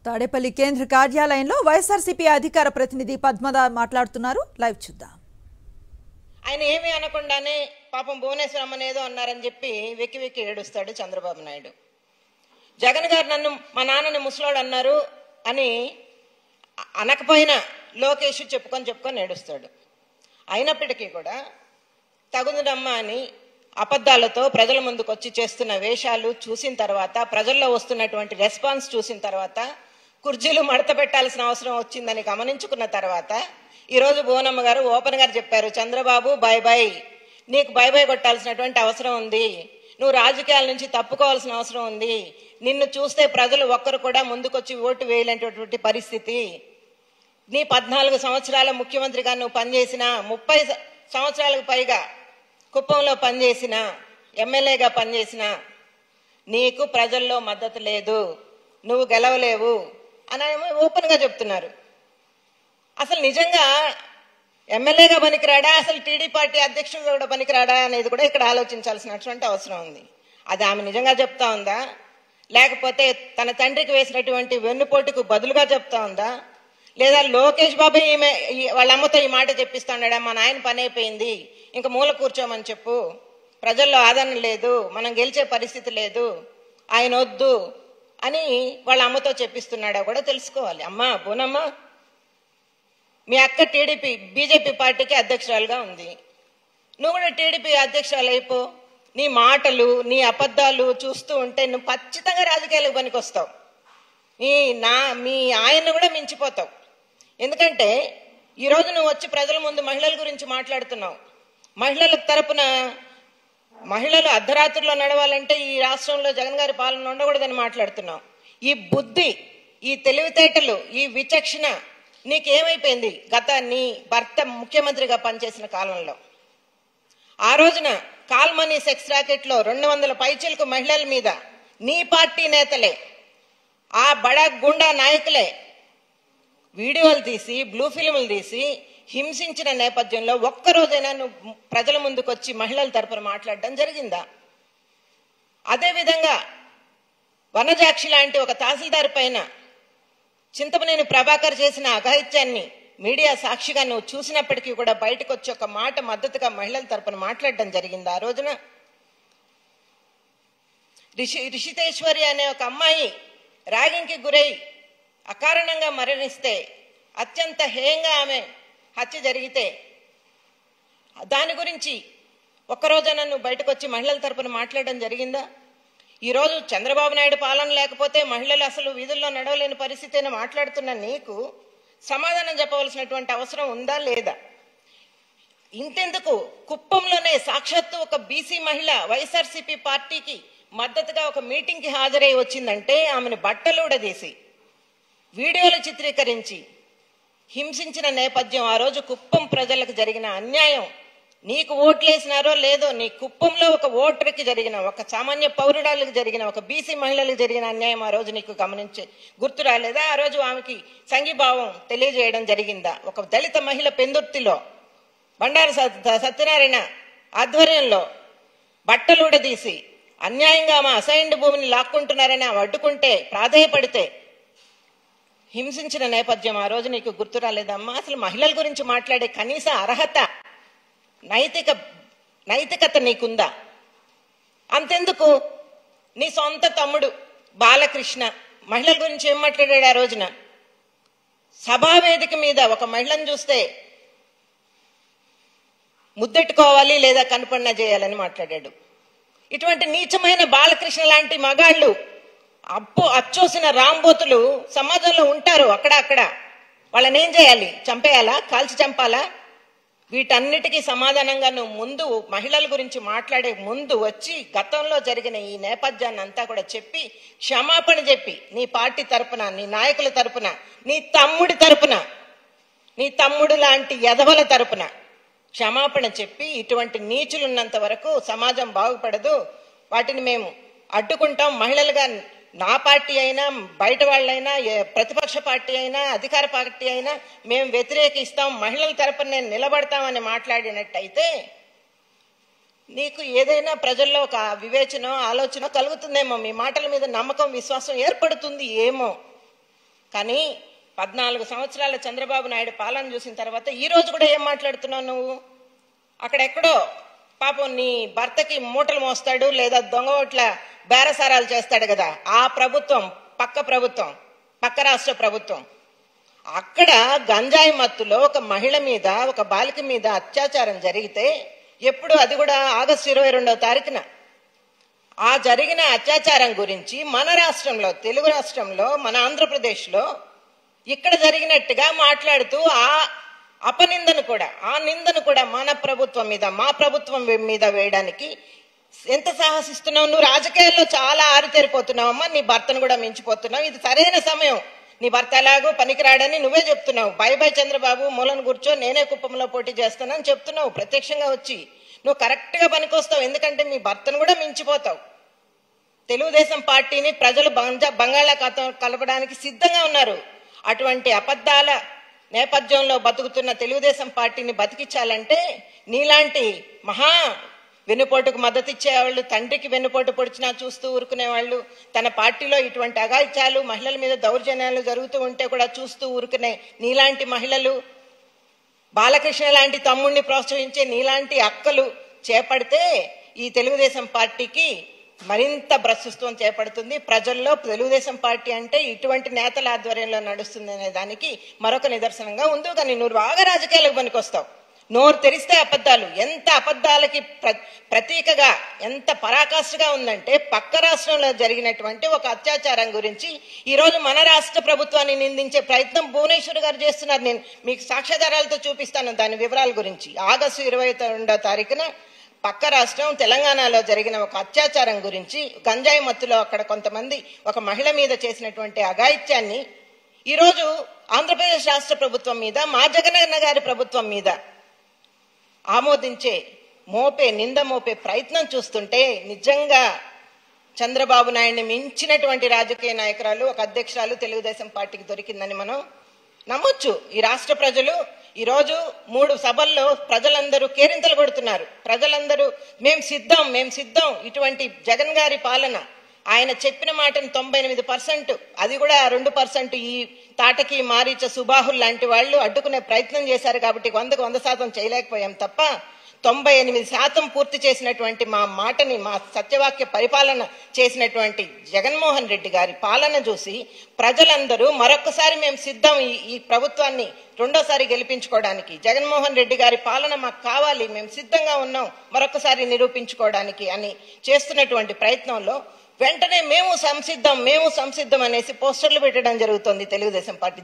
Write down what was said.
తాడేపల్లి కేంద్ర కార్యాలయంలో వైఎస్ఆర్సీపీ అధికార ప్రతినిధి పద్మద మాట్లాడుతున్నారు. లైవ్ చూద్దాం. ఆయన ఏమీ అనకుండానే పాపం భువనేశ్వరం అనేదో అన్నారని చెప్పి వెక్కి వెక్కి ఏడుస్తాడు చంద్రబాబు నాయుడు. జగన్ గారు నన్ను మా నాన్నని ముసలోడు అన్నారు అని అనకపోయినా లోకేష్ చెప్పుకొని ఏడుస్తాడు. అయినప్పటికీ కూడా తగుదనమ్మా అని అబద్ధాలతో ప్రజల ముందుకు వచ్చి చేస్తున్న వేషాలు చూసిన తర్వాత, ప్రజల్లో వస్తున్నటువంటి రెస్పాన్స్ చూసిన తర్వాత, కుర్చీలు మడత పెట్టాల్సిన అవసరం వచ్చిందని గమనించుకున్న తర్వాత ఈరోజు భువనమ్మ గారు ఓపెన్ గారు చెప్పారు, చంద్రబాబు బై బై, నీకు బై బై కొట్టాల్సినటువంటి అవసరం ఉంది, నువ్వు రాజకీయాల నుంచి తప్పుకోవాల్సిన అవసరం ఉంది, నిన్ను చూస్తే ప్రజలు ఒక్కరు కూడా ముందుకొచ్చి ఓటు వేయలేనటువంటి పరిస్థితి, నీ 14 సంవత్సరాల ముఖ్యమంత్రిగా నువ్వు పనిచేసిన, 30 సంవత్సరాలకు పైగా కుప్పంలో పనిచేసిన, ఎమ్మెల్యేగా పనిచేసిన నీకు ప్రజల్లో మద్దతు లేదు, నువ్వు గెలవలేవు అని ఓపెన్ గా చెప్తున్నారు. అసలు నిజంగా ఎమ్మెల్యేగా పనికిరాడా, అసలు టీడీ పార్టీ అధ్యక్షుడు కూడా పనికిరాడా అనేది కూడా ఇక్కడ ఆలోచించాల్సినటువంటి అవసరం ఉంది. అది ఆమె నిజంగా చెప్తా ఉందా, లేకపోతే తన తండ్రికి వేసినటువంటి వెన్నుపోటుకు బదులుగా చెప్తా ఉందా, లేదా లోకేష్ బాబు ఈమె వాళ్ళ అమ్మతో ఈ మాట చెప్పిస్తాడా, మా నాయన పని అయిపోయింది ఇంకా మూల కూర్చోమని చెప్పు, ప్రజల్లో ఆదరణ లేదు, మనం గెలిచే పరిస్థితి లేదు, ఆయన వద్దు అని వాళ్ళ అమ్మతో చెప్పిస్తున్నాడా కూడా తెలుసుకోవాలి. అమ్మా బోనమ్మ, మీ అక్క బీజేపీ పార్టీకి అధ్యక్షురాలుగా ఉంది, నువ్వు కూడా టీడీపీ అధ్యక్షురాలు అయిపో. నీ మాటలు, నీ అబద్ధాలు చూస్తూ ఉంటే నువ్వు ఖచ్చితంగా రాజకీయాలకు పనికొస్తావు, మీ ఆయన్ని కూడా మించిపోతావు. ఎందుకంటే ఈరోజు నువ్వు వచ్చి ప్రజల ముందు మహిళల గురించి మాట్లాడుతున్నావు. మహిళల తరపున మహిళలు అర్ధరాత్రిలో నడవాలంటే ఈ రాష్ట్రంలో జగన్ గారి పాలన ఉండకూడదని మాట్లాడుతున్నావు. ఈ బుద్ధి, ఈ తెలివితేటలు, ఈ విచక్షణ నీకేమైపోయింది నీ భర్త ముఖ్యమంత్రిగా పనిచేసిన కాలంలో? ఆ రోజున కాల్మనీ సెక్స్ రాకెట్ లో 200 పైచీలకు మహిళల మీద నీ పార్టీ నేతలే, ఆ బడా గుండా నాయకులే వీడియోలు తీసి, బ్లూ ఫిల్ములు తీసి హింసించిన నేపథ్యంలో ఒక్కరోజైనా నువ్వు ప్రజల ముందుకు వచ్చి మహిళల తరపున మాట్లాడడం జరిగిందా? అదేవిధంగా వనజాక్షి లాంటి ఒక తహసీల్దార్ పైన చింతమనేని ప్రభాకర్ చేసిన అఘాయిత్యాన్ని మీడియా సాక్షిగా నువ్వు చూసినప్పటికీ కూడా బయటకు వచ్చి ఒక మాట మద్దతుగా మహిళల తరపున మాట్లాడడం జరిగింది. ఆ రోజున రిషితేశ్వరి అనే ఒక అమ్మాయి ర్యాగింగ్కి గురై అకారణంగా మరణిస్తే, అత్యంత హేయంగా ఆమె హత్య జరిగితే దాని గురించి ఒక్కరోజైనా నువ్వు బయటకు వచ్చి మహిళల తరపున మాట్లాడడం జరిగిందా? ఈరోజు చంద్రబాబు నాయుడు పాలన లేకపోతే మహిళలు అసలు వీధుల్లో నడవలేని పరిస్థితిని మాట్లాడుతున్న నీకు సమాధానం చెప్పవలసినటువంటి అవసరం ఉందా లేదా? ఇంతెందుకు, కుప్పంలోనే సాక్షాత్తు ఒక బీసీ మహిళ వైఎస్ఆర్సీపీ పార్టీకి మద్దతుగా ఒక మీటింగ్ కి హాజరై వచ్చిందంటే ఆమెను బట్టలుడదీసి వీడియోలు చిత్రీకరించి హింసించిన నేపథ్యం, ఆ రోజు కుప్పం ప్రజలకు జరిగిన అన్యాయం, నీకు ఓట్లేసినారో లేదో, నీ కుప్పంలో ఒక ఓటర్కి జరిగిన, ఒక సామాన్య పౌరురాలకు జరిగిన, ఒక బీసీ మహిళలకు జరిగిన అన్యాయం ఆ రోజు నీకు గుర్తు రాలేదా? ఆ రోజు ఆమెకి సంఘీభావం తెలియజేయడం జరిగిందా? ఒక దళిత మహిళ పెందుర్తిలో బండారు సత్యనారాయణ ఆధ్వర్యంలో బట్టలుడదీసి అన్యాయంగా మా అసైన్డ్ భూమిని లాక్కుంటున్నారని ఆమె అడ్డుకుంటే, ప్రాధేయపడితే హింసించిన నేపథ్యం ఆ రోజు నీకు గుర్తు రాలేదమ్మా? అసలు మహిళల గురించి మాట్లాడే కనీస అర్హత, నైతికత నీకుందా? అంతెందుకు, నీ సొంత తమ్ముడు బాలకృష్ణ మహిళల గురించి ఏం మాట్లాడాడు? ఆ రోజున సభావేదిక మీద ఒక మహిళను చూస్తే ముద్దెట్టుకోవాలి లేదా కనుపన్న చేయాలని మాట్లాడాడు. ఇటువంటి నీచమైన బాలకృష్ణ లాంటి మగాళ్ళు, అచ్చోసిన రాంబోతులు సమాజంలో ఉంటారు అక్కడ. వాళ్ళని ఏం చేయాలి? చంపేయాలా? కాల్చి చంపాలా? వీటన్నిటికీ సమాధానంగా నువ్వు ముందు మహిళల గురించి మాట్లాడే ముందు వచ్చి గతంలో జరిగిన ఈ నేపథ్యాన్ని అంతా కూడా చెప్పి, క్షమాపణ చెప్పి, నీ పార్టీ తరపున, నీ నాయకుల తరపున, నీ తమ్ముడి తరపున, నీ తమ్ముడు లాంటి యదవల తరపున క్షమాపణ చెప్పి, ఇటువంటి నీచులున్నంత వరకు సమాజం బాగుపడదు, వాటిని మేము అడ్డుకుంటాం. మహిళలుగా నా పార్టీ అయినా, బయట వాళ్ళైనా, ప్రతిపక్ష పార్టీ అయినా, అధికార పార్టీ అయినా మేము వ్యతిరేకిస్తాం, మహిళల తరపున నేను నిలబడతామని మాట్లాడినట్టయితే నీకు ఏదైనా ప్రజల్లో ఒక వివేచన, ఆలోచన కలుగుతుందేమో, మీ మాటల మీద నమ్మకం, విశ్వాసం ఏర్పడుతుంది ఏమో. కానీ 14 సంవత్సరాల చంద్రబాబు నాయుడు పాలన చూసిన తర్వాత ఈ రోజు కూడా ఏం మాట్లాడుతున్నావు నువ్వు? అక్కడెక్కడో పాపం నీ భర్తకి మూటలు మోస్తాడు లేదా దొంగ ఓట్ల బేరసారాలు చేస్తాడు కదా, ఆ ప్రభుత్వం పక్క రాష్ట్ర ప్రభుత్వం. అక్కడ గంజాయి మత్తులో ఒక మహిళ మీద, ఒక బాలిక మీద అత్యాచారం జరిగితే ఎప్పుడు, అది కూడా ఆగస్టు 22వ తారీఖున, ఆ జరిగిన అత్యాచారం గురించి మన రాష్ట్రంలో, తెలుగు రాష్ట్రంలో, మన ఆంధ్రప్రదేశ్లో ఇక్కడ జరిగినట్టుగా మాట్లాడుతూ ఆ అపనిందను కూడా, ఆ నిందను కూడా మన ప్రభుత్వం మీద, మా ప్రభుత్వం మీద వేయడానికి ఎంత సాహసిస్తున్నావు నువ్వు? రాజకీయాల్లో చాలా ఆరితేరిపోతున్నావమ్మా, నీ భర్తను కూడా మించిపోతున్నావు. ఇది సరైన సమయం. నీ భర్త ఎలాగో పనికిరాడని నువ్వే చెప్తున్నావు. బై చంద్రబాబు, మూలను కూర్చో, నేనే కుప్పంలో పోటీ చేస్తానని చెప్తున్నావు ప్రత్యక్షంగా వచ్చి. నువ్వు కరెక్ట్ గా పనికొస్తావు, ఎందుకంటే మీ భర్తను కూడా మించిపోతావు. తెలుగుదేశం పార్టీని ప్రజలు బంగాళాఖాతం కలపడానికి సిద్ధంగా ఉన్నారు. అటువంటి అబద్ధాల నేపథ్యంలో బతుకుతున్న తెలుగుదేశం పార్టీని బతికించాలంటే నీలాంటి మహా వెన్నుపోటుకు మద్దతు ఇచ్చేవాళ్ళు, తండ్రికి వెన్నుపోటు పొడిచినా చూస్తూ ఊరుకునేవాళ్ళు, తన పార్టీలో ఇటువంటి అఘాయిత్యాలు, మహిళల మీద దౌర్జన్యాలు జరుగుతూ ఉంటే కూడా చూస్తూ ఊరుకునే నీలాంటి మహిళలు, బాలకృష్ణ లాంటి తమ్ముడిని ప్రోత్సహించే నీలాంటి అక్కలు చేపడితే ఈ తెలుగుదేశం పార్టీకి మరింత భ్రష్టత్వం చేపడుతుంది. ప్రజల్లో తెలుగుదేశం పార్టీ అంటే ఇటువంటి నేతల ఆధ్వర్యంలో నడుస్తుంది అనే దానికి మరొక నిదర్శనంగా ఉంది. కానీ నువ్వు బాగా రాజకీయాలకు పనికొస్తావు. నోరు తెరిస్తే అబద్ధాలు. ఎంత అబద్ధాలకి ప్రతీకగా, ఎంత పరాకాష్ఠగా ఉందంటే, పక్క రాష్ట్రంలో జరిగినటువంటి ఒక అత్యాచారం గురించి ఈరోజు మన రాష్ట్ర ప్రభుత్వాన్ని నిందించే ప్రయత్నం భువనేశ్వర్ గారు చేస్తున్నారు. నేను మీకు సాక్ష్యాధారాలతో చూపిస్తాను దాని వివరాల గురించి. ఆగస్టు 22వ తారీఖున పక్క రాష్ట్రం తెలంగాణలో జరిగిన ఒక అత్యాచారం గురించి, గంజాయి మత్తులో అక్కడ కొంతమంది ఒక మహిళ మీద చేసినటువంటి అఘాయిత్యాన్ని ఈరోజు ఆంధ్రప్రదేశ్ రాష్ట్ర ప్రభుత్వం మీద, మా జగనన్న గారి ప్రభుత్వం మీద ఆమోదించే నింద మోపే ప్రయత్నం చూస్తుంటే నిజంగా చంద్రబాబు నాయుడిని మించినటువంటి రాజకీయ నాయకురాలు, ఒక అధ్యక్షురాలు తెలుగుదేశం పార్టీకి దొరికిందని మనం నమ్మొచ్చు. ఈ రాష్ట్ర ప్రజలు ఈరోజు 3 సభల్లో ప్రజలందరూ కేరింతలు కొడుతున్నారు. ప్రజలందరూ మేం సిద్ధం, ఇటువంటి జగన్ గారి పాలన, ఆయన చెప్పిన మాటను 98%, అది కూడా 2% ఈ తాటకి మారీచ సుబాహుల్ లాంటి వాళ్ళు అడ్డుకునే ప్రయత్నం చేశారు. కాబట్టి 100కు 100% చేయలేకపోయాం తప్ప 98% పూర్తి చేసినటువంటి మా మాటని, మా సత్యవాక్య పరిపాలన చేసినటువంటి జగన్మోహన్ రెడ్డి గారి పాలన చూసి ప్రజలందరూ మరొకసారి మేము సిద్ధం ఈ ప్రభుత్వాన్ని రెండోసారి గెలిపించుకోవడానికి, జగన్మోహన్ రెడ్డి గారి పాలన మాకు కావాలి, మేము సిద్ధంగా ఉన్నాం మరొకసారి నిరూపించుకోవడానికి అని చేస్తున్నటువంటి ప్రయత్నంలో వెంటనే మేము సంసిద్ధం అనేసి పోస్టర్లు పెట్టడం జరుగుతుంది తెలుగుదేశం పార్టీ.